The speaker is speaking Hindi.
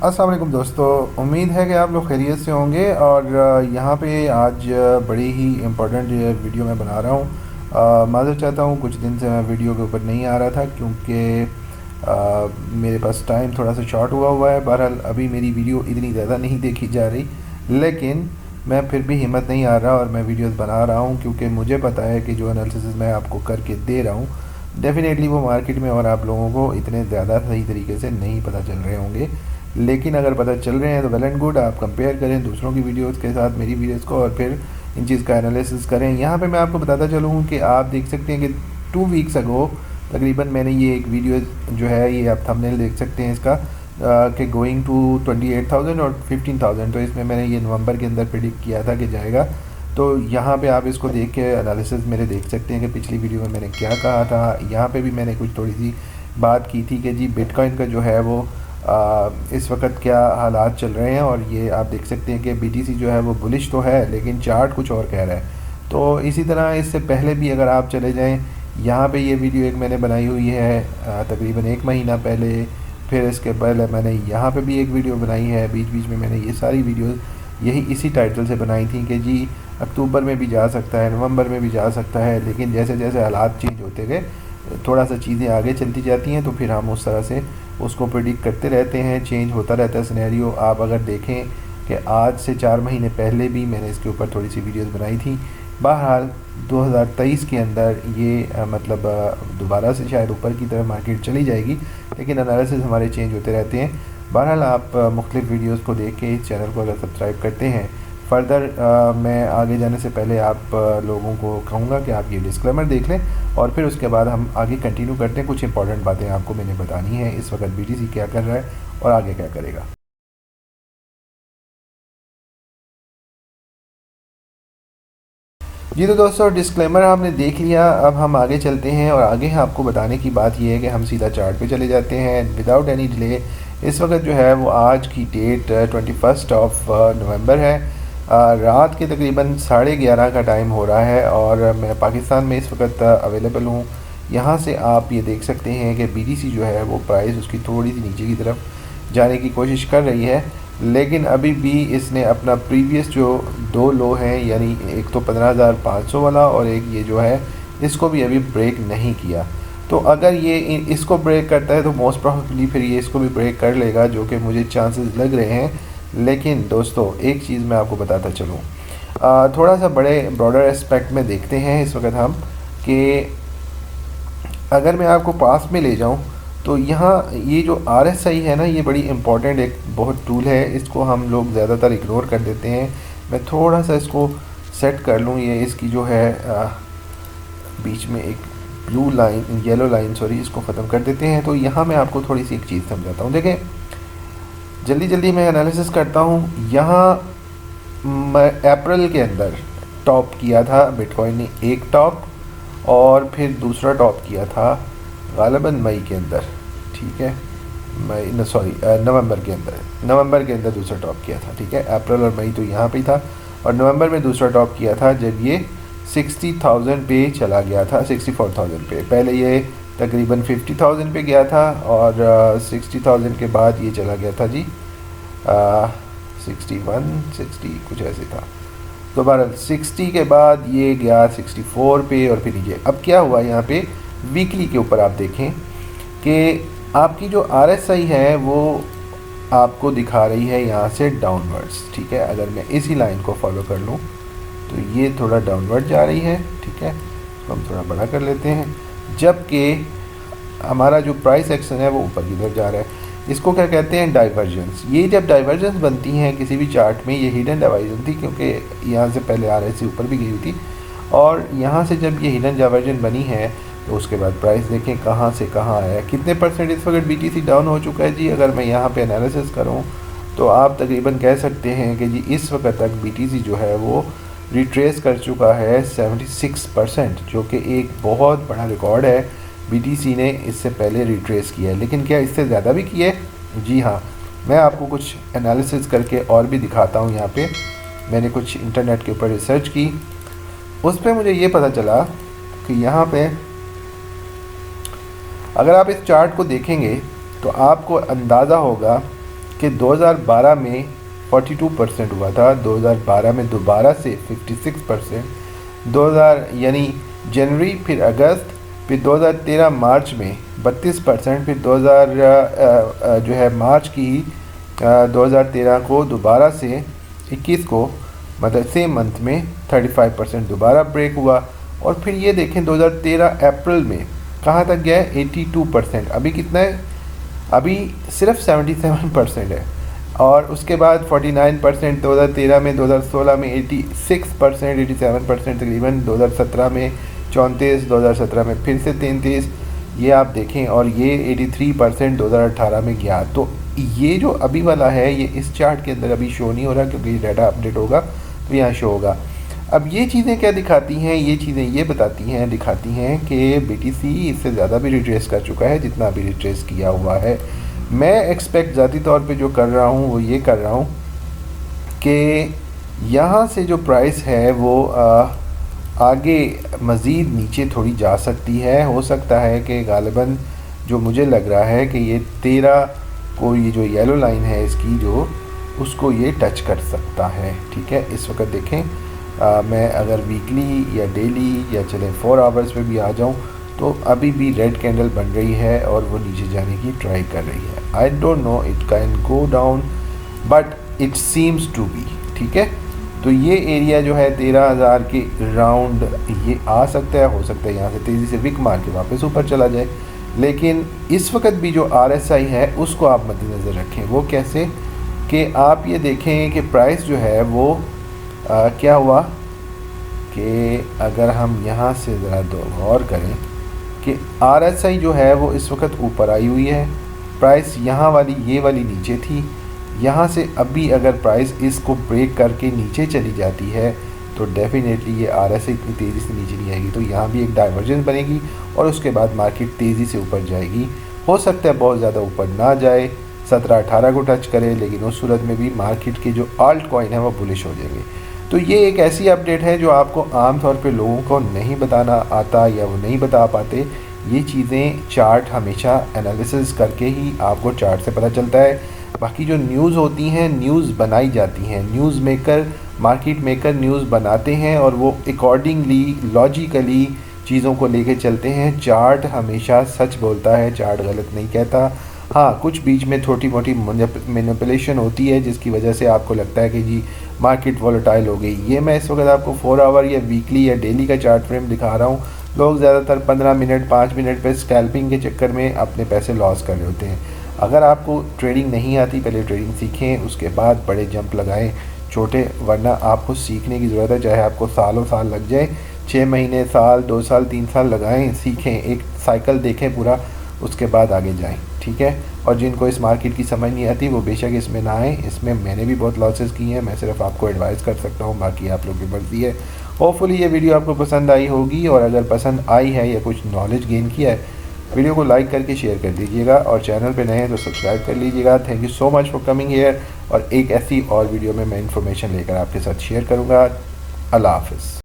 अस्सलाम वालेकुम दोस्तों, उम्मीद है कि आप लोग खैरियत से होंगे। और यहाँ पे आज बड़ी ही इम्पोर्टेंट वीडियो मैं बना रहा हूँ। माज़रत चाहता हूँ, कुछ दिन से मैं वीडियो के ऊपर नहीं आ रहा था क्योंकि मेरे पास टाइम थोड़ा सा शॉर्ट हुआ है। बहरहाल अभी मेरी वीडियो इतनी ज़्यादा नहीं देखी जा रही, लेकिन मैं फिर भी हिम्मत नहीं आ रहा और मैं वीडियोस बना रहा हूँ क्योंकि मुझे पता है कि जो एनालिसिस मैं आपको करके दे रहा हूँ डेफ़िनेटली वो मार्केट में और आप लोगों को इतने ज़्यादा सही तरीके से नहीं पता चल रहे होंगे। लेकिन अगर पता चल रहे हैं तो वेल एंड गुड। आप कंपेयर करें दूसरों की वीडियोस के साथ मेरी वीडियोस को और फिर इन चीज़ का एनालिसिस करें। यहाँ पे मैं आपको बताता चलूँ कि आप देख सकते हैं कि 2 वीक्स अगो तकरीबन मैंने ये एक वीडियो जो है, ये आप थंबनेल देख सकते हैं इसका, कि गोइंग टू 28,000 और 15,000। तो इसमें मैंने ये नवंबर के अंदर प्रिडिक्ट किया था कि जाएगा। तो यहाँ पे आप इसको देख के एनालिसिस मेरे देख सकते हैं कि पिछली वीडियो में मैंने क्या कहा था। यहाँ पे भी मैंने कुछ थोड़ी सी बात की थी कि जी बिटकॉइन का जो है वो इस वक्त क्या हालात चल रहे हैं। और ये आप देख सकते हैं कि बीटीसी जो है वो बुलिश तो है लेकिन चार्ट कुछ और कह रहा है। तो इसी तरह इससे पहले भी अगर आप चले जाएं, यहाँ पे ये वीडियो एक मैंने बनाई हुई है तकरीबन 1 महीना पहले। फिर इसके पहले मैंने यहाँ पे भी एक वीडियो बनाई है। बीच बीच में मैंने ये सारी वीडियोस यही इसी टाइटल से बनाई थी कि जी अक्टूबर में भी जा सकता है, नवंबर में भी जा सकता है। लेकिन जैसे जैसे हालात चेंज होते गए थोड़ा सा चीज़ें आगे चलती जाती हैं तो फिर हम उस तरह से उसको प्रिडिक्ट करते रहते हैं। चेंज होता रहता है सिनेरियो। आप अगर देखें कि आज से 4 महीने पहले भी मैंने इसके ऊपर थोड़ी सी वीडियोस बनाई थी। बहरहाल 2023 के अंदर ये मतलब दोबारा से शायद ऊपर की तरफ मार्केट चली जाएगी, लेकिन एनालिसिस हमारे चेंज होते रहते हैं। बहरहाल आप मुख्तलिफ वीडियोस को देख के इस चैनल को अगर सब्सक्राइब करते हैं। फ़र्दर मैं आगे जाने से पहले आप लोगों को कहूँगा कि आप ये डिस्क्लेमर देख लें और फिर उसके बाद हम आगे कंटिन्यू करते हैं। कुछ इंपॉर्टेंट बातें आपको मैंने बतानी है, इस वक्त बीटीसी क्या कर रहा है और आगे क्या करेगा। जी तो दोस्तों, डिस्क्लेमर आपने देख लिया। अब हम आगे चलते हैं और आगे आपको बताने की बात यह है कि हम सीधा चार्ट पे चले जाते हैं विदाउट एनी डिले। इस वक्त जो है वो आज की डेट 21 नवंबर है। रात के तकरीबन 11:30 का टाइम हो रहा है और मैं पाकिस्तान में इस वक्त अवेलेबल हूँ। यहाँ से आप ये देख सकते हैं कि बीटीसी जो है वो प्राइस उसकी थोड़ी सी नीचे की तरफ जाने की कोशिश कर रही है, लेकिन अभी भी इसने अपना प्रीवियस जो 2 लो हैं, यानी एक तो 15,500 वाला और एक ये जो है, इसको भी अभी ब्रेक नहीं किया। तो अगर ये इसको ब्रेक करता है तो मोस्ट प्रोबेबली फिर ये इसको भी ब्रेक कर लेगा, जो कि मुझे चांसेस लग रहे हैं। लेकिन दोस्तों एक चीज़ मैं आपको बताता चलूँ, थोड़ा सा बड़े ब्रॉडर एस्पेक्ट में देखते हैं इस वक्त हम, कि अगर मैं आपको पास में ले जाऊं तो यहाँ ये जो RSI है ना, ये बड़ी इम्पॉर्टेंट एक बहुत टूल है। इसको हम लोग ज़्यादातर इग्नोर कर देते हैं। मैं थोड़ा सा इसको सेट कर लूँ। ये इसकी जो है बीच में एक blue line, yellow line sorry, इसको ख़त्म कर देते हैं। तो यहाँ मैं आपको थोड़ी सी एक चीज़ समझाता हूँ। देखें, जल्दी जल्दी मैं एनालिसिस करता हूँ। यहाँ मैं अप्रैल के अंदर टॉप किया था बिटकॉइन ने, एक टॉप, और फिर दूसरा टॉप किया था ग़ालिबन मई के अंदर, ठीक है, मई न सॉरी नवंबर के अंदर दूसरा टॉप किया था, ठीक है। अप्रैल और मई तो यहाँ पे ही था और नवंबर में दूसरा टॉप किया था जब ये 60,000 पे चला गया था, 64,000 पे। पहले ये तकरीबन 50,000 पे गया था और 60,000 के बाद ये चला गया था जी 61-60 कुछ ऐसे था। दोबारा 60 के बाद ये गया 64 पे और फिर ये अब क्या हुआ यहाँ पे वीकली के ऊपर आप देखें कि आपकी जो RSI है वो आपको दिखा रही है यहाँ से डाउनवर्ड्स, ठीक है। अगर मैं इसी लाइन को फॉलो कर लूँ तो ये थोड़ा डाउनवर्ड जा रही है, ठीक है। तो हम थोड़ा बड़ा कर लेते हैं, जबकि हमारा जो प्राइस एक्शन है वो ऊपर की तरफ जा रहा है। इसको क्या कहते हैं, डाइवर्जेंस। ये जब डाइवर्जेंस बनती हैं किसी भी चार्ट में, ये हिडन डाइवर्जेंस थी क्योंकि यहाँ से पहले RSI ऊपर भी गई हुई थी और यहाँ से जब ये हिडन डाइवर्जेंस बनी है तो उसके बाद प्राइस देखें कहाँ से कहाँ आया, कितने परसेंट इस वक्त BTC डाउन हो चुका है जी। अगर मैं यहाँ पे एनालिसिस करूँ तो आप तकरीबन कह सकते हैं कि जी इस वक्त तक BTC जो है वो रिट्रेस कर चुका है 76%, जो कि एक बहुत बड़ा रिकॉर्ड है। BTC ने इससे पहले रिट्रेस किया है, लेकिन क्या इससे ज़्यादा भी किया है? जी हाँ, मैं आपको कुछ एनालिसिस करके और भी दिखाता हूँ। यहाँ पे मैंने कुछ इंटरनेट के ऊपर रिसर्च की, उस पर मुझे ये पता चला कि यहाँ पे अगर आप इस चार्ट को देखेंगे तो आपको अंदाज़ा होगा कि 2012 में 42% हुआ था, 2012 में दोबारा से 56%, 2000 यानी जनवरी, फिर अगस्त, फिर 2013 मार्च में 32%, फिर 2000 जो है मार्च की 2013 को दोबारा से 21 को मतलब सेम मंथ में 35% दोबारा ब्रेक हुआ। और फिर ये देखें 2013 अप्रैल में कहाँ तक गया है, 82%। अभी कितना है, अभी सिर्फ 77% है। और उसके बाद 49% 2013 में, 2016 में 86%, 87% तकरीबन, 2017 में 34, 2017 में फिर से 33, ये आप देखें। और ये 83% 2018 में गया। तो ये जो अभी वाला है ये इस चार्ट के अंदर अभी शो नहीं हो रहा, क्योंकि डाटा अपडेट होगा तो यहाँ शो होगा। अब ये चीज़ें क्या दिखाती हैं, ये चीज़ें ये बताती हैं, दिखाती हैं कि BTC इससे ज़्यादा भी रिट्रेस कर चुका है जितना अभी रिट्रेस किया हुआ है। मैं एक्सपेक्ट ज़ाती तौर पे जो कर रहा हूँ वो ये कर रहा हूँ कि यहाँ से जो प्राइस है वो आगे मज़ीद नीचे थोड़ी जा सकती है। हो सकता है कि गालिबन जो मुझे लग रहा है कि ये 13 को, ये जो येलो लाइन है इसकी जो, उसको ये टच कर सकता है। ठीक है, इस वक्त देखें मैं अगर वीकली या डेली या चले 4 आवर्स पे भी आ जाऊं तो अभी भी रेड कैंडल बन रही है और वो नीचे जाने की ट्राई कर रही है। I don't know, it can go down but it seems to be. ठीक है, तो ये एरिया जो है 13,000 के राउंड ये आ सकता है। हो सकता है यहाँ से तेज़ी से विक मार के वापस ऊपर चला जाए। लेकिन इस वक्त भी जो RSI है उसको आप मद्देनज़र रखें। वो कैसे कि आप ये देखें कि प्राइस जो है वो क्या हुआ कि अगर हम यहाँ से ज़रा गौर करें कि RSI जो है वो इस वक्त ऊपर आई हुई है, प्राइस यहाँ वाली ये वाली नीचे थी। यहाँ से अभी अगर प्राइस इसको ब्रेक करके नीचे चली जाती है तो डेफिनेटली ये RSI इतनी तेज़ी से नीचे नहीं आएगी, तो यहाँ भी एक डाइवर्जेंस बनेगी और उसके बाद मार्केट तेज़ी से ऊपर जाएगी। हो सकता है बहुत ज़्यादा ऊपर ना जाए, 17-18 को टच करे, लेकिन उस सूरत में भी मार्केट के जो आल्ट कॉइन है वो बुलिश हो जाएंगे। तो ये एक ऐसी अपडेट है जो आपको आम तौर पे लोगों को नहीं बताना आता या वो नहीं बता पाते। ये चीज़ें चार्ट हमेशा एनालिसिस करके ही आपको चार्ट से पता चलता है। बाकी जो न्यूज़ होती हैं, न्यूज़ बनाई जाती हैं, news maker, market maker news बनाते हैं और वो अकॉर्डिंगली लॉजिकली चीज़ों को लेके चलते हैं। चार्ट हमेशा सच बोलता है, चार्ट गलत नहीं कहता। हाँ, कुछ बीच में छोटी मोटी मैनिपुलेशन होती है जिसकी वजह से आपको लगता है कि जी मार्केट वॉलेटाइल हो गई। ये मैं इस वक्त आपको 4 आवर या वीकली या डेली का चार्ट फ्रेम दिखा रहा हूँ। लोग ज़्यादातर 15 मिनट 5 मिनट पे स्कैल्पिंग के चक्कर में अपने पैसे लॉस कर रहे होते हैं। अगर आपको ट्रेडिंग नहीं आती, पहले ट्रेडिंग सीखें, उसके बाद बड़े जंप लगाएं छोटे, वरना आपको सीखने की ज़रूरत है। चाहे आपको सालों साल लग जाए, 6 महीने, साल, 2 साल, 3 साल लगाएं, सीखें, एक साइकिल देखें पूरा, उसके बाद आगे जाएं। ठीक है, और जिनको इस मार्केट की समझ नहीं आती वो बेशक इसमें ना आए। इसमें मैंने भी बहुत लॉसेस किए हैं, मैं सिर्फ आपको एडवाइस कर सकता हूँ, बाकी आप लोग की मर्ज़ी है। होपफुली ये वीडियो आपको पसंद आई होगी, और अगर पसंद आई है या कुछ नॉलेज गेन किया है, वीडियो को लाइक करके शेयर कर दीजिएगा, और चैनल पे नए हैं तो सब्सक्राइब कर लीजिएगा। Thank you so much for coming here, और एक ऐसी और वीडियो में मैं इन्फॉर्मेशन लेकर आपके साथ शेयर करूँगा। अल्लाह हाफ़िज़।